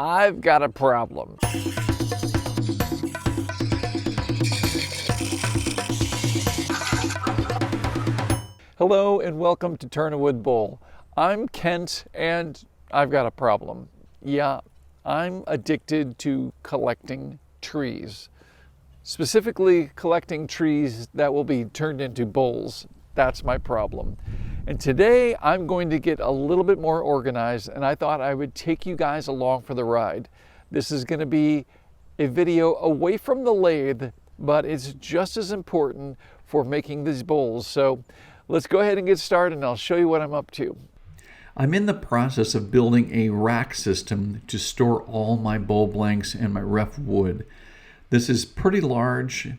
I've got a problem. Hello and welcome to Turn a Wood Bowl. I'm Kent and I've got a problem. Yeah, I'm addicted to collecting trees. Specifically collecting trees that will be turned into bowls. That's my problem. And today I'm going to get a little bit more organized, and I thought I would take you guys along for the ride. This is going to be a video away from the lathe, but it's just as important for making these bowls. So let's go ahead and get started and I'll show you what I'm up to. I'm in the process of building a rack system to store all my bowl blanks and my rough wood. This is pretty large,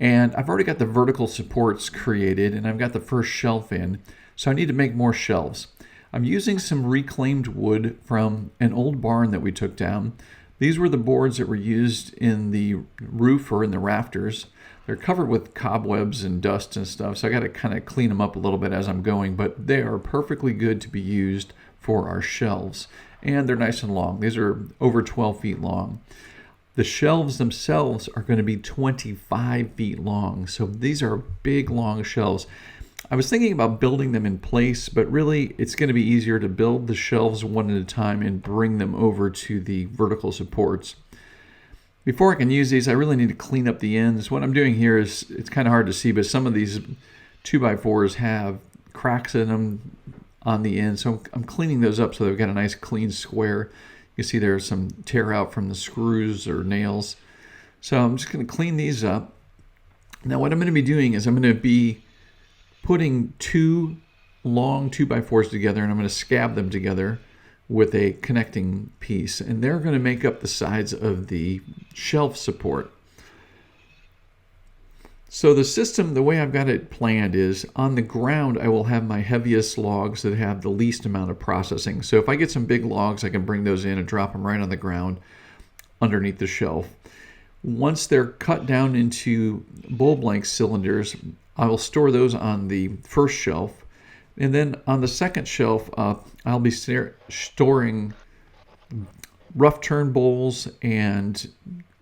and I've already got the vertical supports created and I've got the first shelf in, so I need to make more shelves. I'm using some reclaimed wood from an old barn that we took down. These were the boards that were used in the roof or in the rafters. They're covered with cobwebs and dust and stuff, so I got to kind of clean them up a little bit as I'm going, but they are perfectly good to be used for our shelves, and they're nice and long. These are over 12 feet long. The shelves themselves are going to be 25 feet long, so these are big, long shelves. I was thinking about building them in place, but really it's going to be easier to build the shelves one at a time and bring them over to the vertical supports. Before I can use these, I really need to clean up the ends. What I'm doing here is, it's kind of hard to see, but some of these 2x4s have cracks in them on the end, so I'm cleaning those up so they've got a nice clean square. You can see there's some tear out from the screws or nails. So I'm just going to clean these up. Now what I'm going to be doing is I'm going to be putting two long 2x4s together, and I'm going to scab them together with a connecting piece, and they're going to make up the sides of the shelf support. So the system, the way I've got it planned is, on the ground I will have my heaviest logs that have the least amount of processing. So if I get some big logs, I can bring those in and drop them right on the ground underneath the shelf. Once they're cut down into bowl blank cylinders, I will store those on the first shelf. And then on the second shelf, I'll be storing rough turn bowls and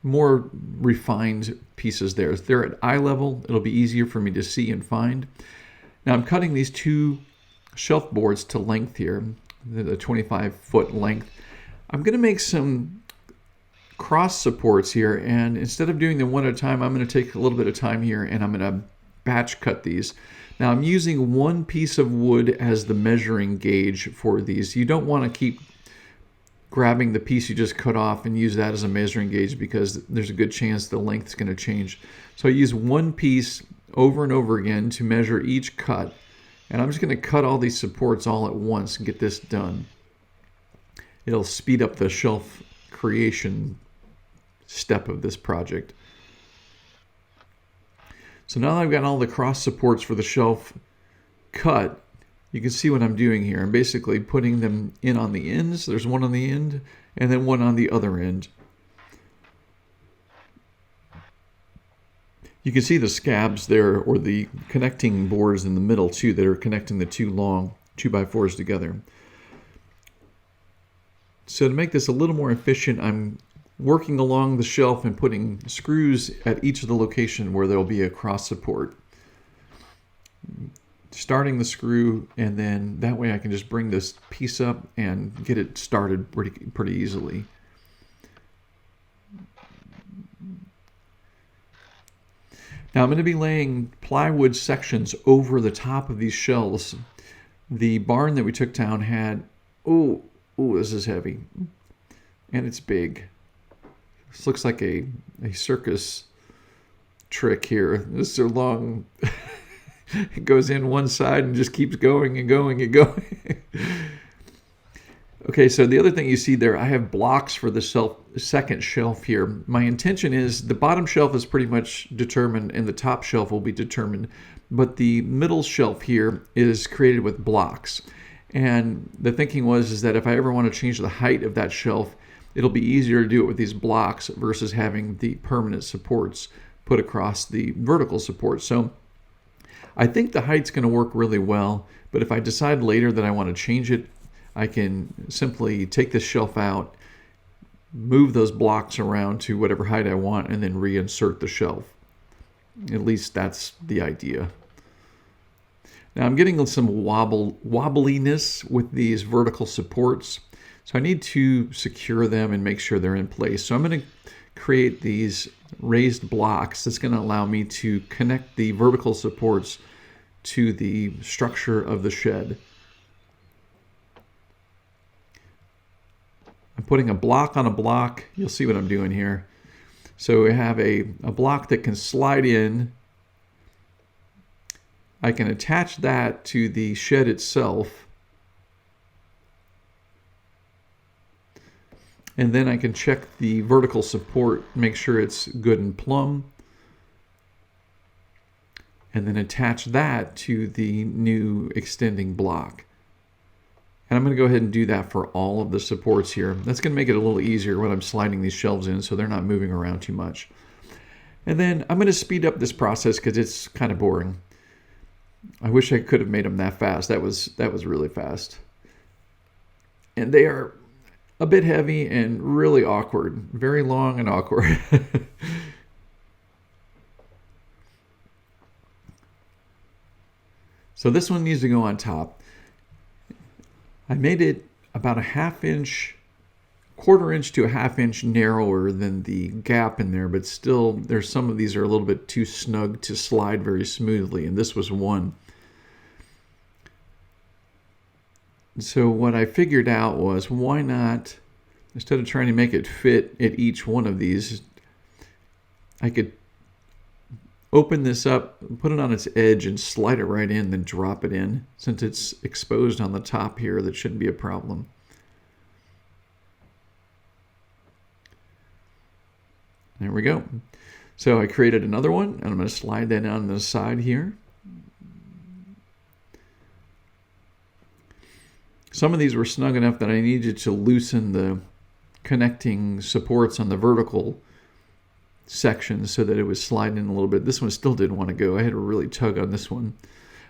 more refined pieces there. If they're at eye level, it'll be easier for me to see and find. Now I'm cutting these two shelf boards to length here, the 25-foot length. I'm going to make some cross supports here, and instead of doing them one at a time, I'm going to take a little bit of time here and I'm going to batch cut these. Now I'm using one piece of wood as the measuring gauge for these. You don't want to keep grabbing the piece you just cut off and use that as a measuring gauge, because there's a good chance the length is going to change. So I use one piece over and over again to measure each cut, and I'm just going to cut all these supports all at once and get this done. It'll speed up the shelf creation step of this project. So now that I've got all the cross supports for the shelf cut, you can see what I'm doing here. I'm basically putting them in on the ends. There's one on the end and then one on the other end. You can see the scabs there, or the connecting boards in the middle too, that are connecting the two long 2x4s together. So to make this a little more efficient, I'm working along the shelf and putting screws at each of the location where there'll be a cross support. Starting the screw, and then that way I can just bring this piece up and get it started pretty easily. Now I'm going to be laying plywood sections over the top of these shelves. The barn that we took down had, this is heavy, and it's big. This looks like a circus trick here. This is long. It goes in one side and just keeps going and going and going. Okay, so the other thing you see there, I have blocks for the second shelf here. My intention is the bottom shelf is pretty much determined and the top shelf will be determined, but the middle shelf here is created with blocks. And the thinking is that if I ever want to change the height of that shelf, it'll be easier to do it with these blocks versus having the permanent supports put across the vertical support. So I think the height's going to work really well, but if I decide later that I want to change it, I can simply take this shelf out, move those blocks around to whatever height I want, and then reinsert the shelf. At least that's the idea. Now I'm getting some wobbliness with these vertical supports, so I need to secure them and make sure they're in place. So I'm going to create these raised blocks that's going to allow me to connect the vertical supports to the structure of the shed. I'm putting a block on a block. You'll see what I'm doing here. So we have a block that can slide in. I can attach that to the shed itself. And then I can check the vertical support, make sure it's good and plumb. And then attach that to the new extending block. And I'm going to go ahead and do that for all of the supports here. That's going to make it a little easier when I'm sliding these shelves in so they're not moving around too much. And then I'm going to speed up this process because it's kind of boring. I wish I could have made them that fast. That was really fast. And they are a bit heavy and really awkward. Very long and awkward. So this one needs to go on top. I made it about a quarter inch to a half inch narrower than the gap in there, but still there's some of these are a little bit too snug to slide very smoothly, and this was one. So what I figured out was, why not, instead of trying to make it fit at each one of these, I could open this up, put it on its edge, and slide it right in, then drop it in. Since it's exposed on the top here, that shouldn't be a problem. There we go. So I created another one, and I'm going to slide that on the side here. Some of these were snug enough that I needed to loosen the connecting supports on the vertical section so that it was sliding in a little bit. This one still didn't want to go. I had to really tug on this one.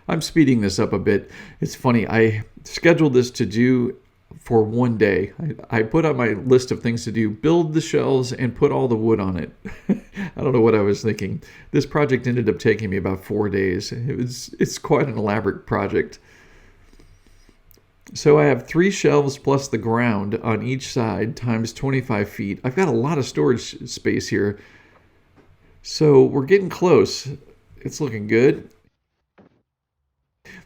I'm speeding this up a bit. It's funny, I scheduled this to do for one day. I put on my list of things to do, build the shelves and put all the wood on it. I don't know what I was thinking. This project ended up taking me about 4 days. It's quite an elaborate project. So I have 3 shelves plus the ground on each side times 25 feet. I've got a lot of storage space here. So we're getting close. It's looking good.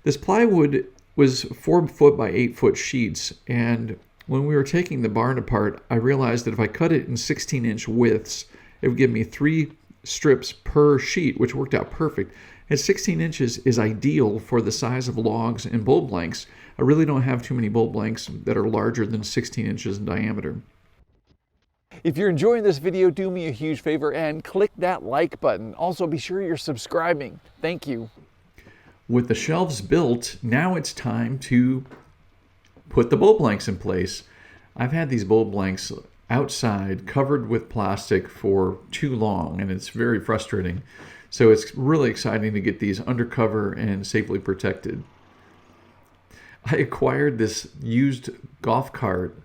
This plywood was 4 foot by 8 foot sheets, and when we were taking the barn apart, I realized that if I cut it in 16-inch widths, it would give me 3 strips per sheet, which worked out perfect. And 16 inches is ideal for the size of logs and bolt blanks. I really don't have too many bolt blanks that are larger than 16 inches in diameter. If you're enjoying this video, do me a huge favor and click that like button. Also, be sure you're subscribing. Thank you. With the shelves built, now it's time to put the bolt blanks in place. I've had these bolt blanks outside covered with plastic for too long, and it's very frustrating. So it's really exciting to get these undercover and safely protected. I acquired this used golf cart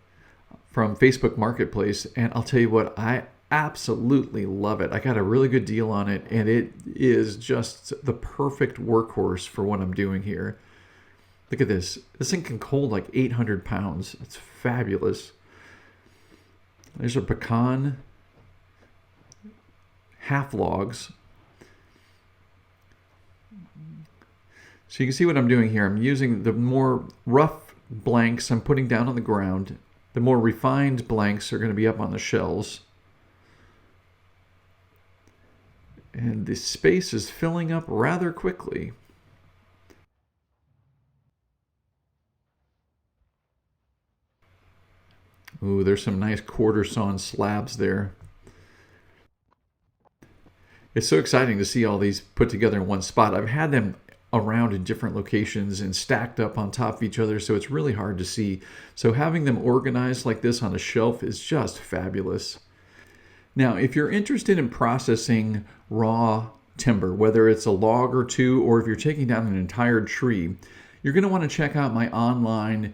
from Facebook Marketplace, and I'll tell you what, I absolutely love it. I got a really good deal on it, and it is just the perfect workhorse for what I'm doing here. Look at this. This thing can hold like 800 pounds. It's fabulous. There's a pecan half logs. So you can see what I'm doing here. I'm using the more rough blanks I'm putting down on the ground. The more refined blanks are going to be up on the shelves. And the space is filling up rather quickly. Ooh, there's some nice quarter sawn slabs there. It's so exciting to see all these put together in one spot. I've had them around in different locations and stacked up on top of each other, so it's really hard to see. So having them organized like this on a shelf is just fabulous. Now, if you're interested in processing raw timber, whether it's a log or two, or if you're taking down an entire tree, you're going to want to check out my online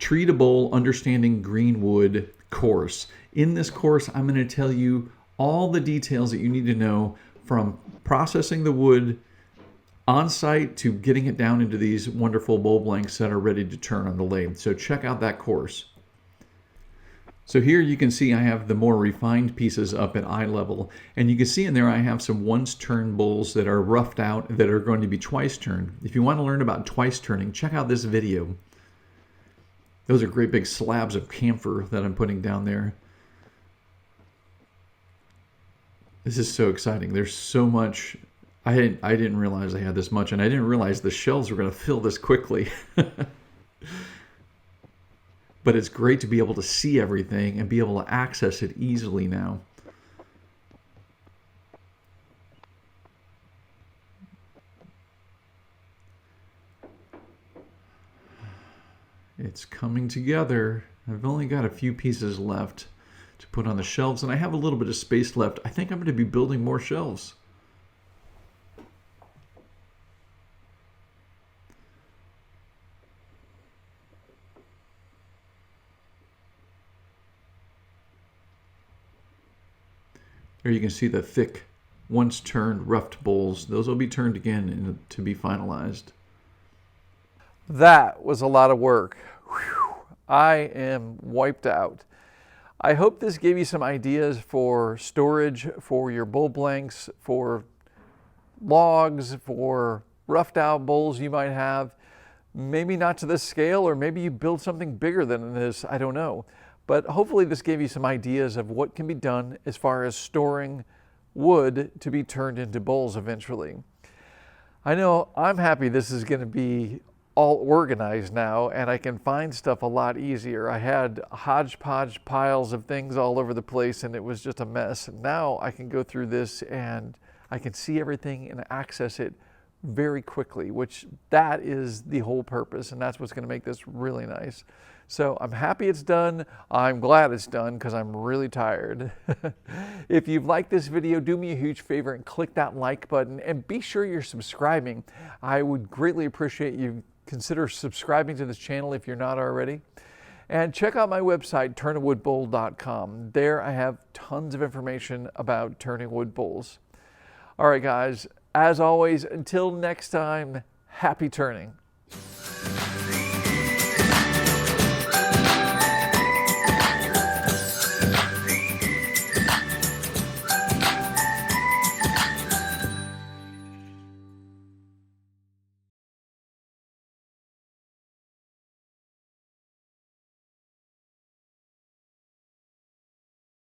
treatable Understanding Green Wood course. In this course, I'm going to tell you all the details that you need to know, from processing the wood on site to getting it down into these wonderful bowl blanks that are ready to turn on the lathe. So check out that course. So here you can see I have the more refined pieces up at eye level, and you can see in there I have some once turned bowls that are roughed out that are going to be twice turned. If you want to learn about twice turning, check out this video. Those are great big slabs of camphor that I'm putting down there. This is so exciting. There's so much. I didn't realize I had this much, and I didn't realize the shelves were going to fill this quickly. But it's great to be able to see everything and be able to access it easily now. It's coming together. I've only got a few pieces left to put on the shelves, and I have a little bit of space left. I think I'm going to be building more shelves. There you can see the thick, once turned, roughed bowls. Those will be turned again to be finalized. That was a lot of work. Whew. I am wiped out. I hope this gave you some ideas for storage for your bowl blanks, for logs, for roughed out bowls you might have. Maybe not to this scale, or maybe you build something bigger than this, I don't know. But hopefully this gave you some ideas of what can be done as far as storing wood to be turned into bowls eventually. I know I'm happy this is going to be all organized now, and I can find stuff a lot easier. I had hodgepodge piles of things all over the place, and it was just a mess. Now I can go through this and I can see everything and access it very quickly, which that is the whole purpose, and that's what's going to make this really nice. So I'm happy it's done. I'm glad it's done because I'm really tired. If you've liked this video, do me a huge favor and click that like button, and be sure you're subscribing. I would greatly appreciate you consider subscribing to this channel if you're not already. And check out my website, turnawoodbowl.com. There I have tons of information about turning wood bowls. All right, guys, as always, until next time, happy turning.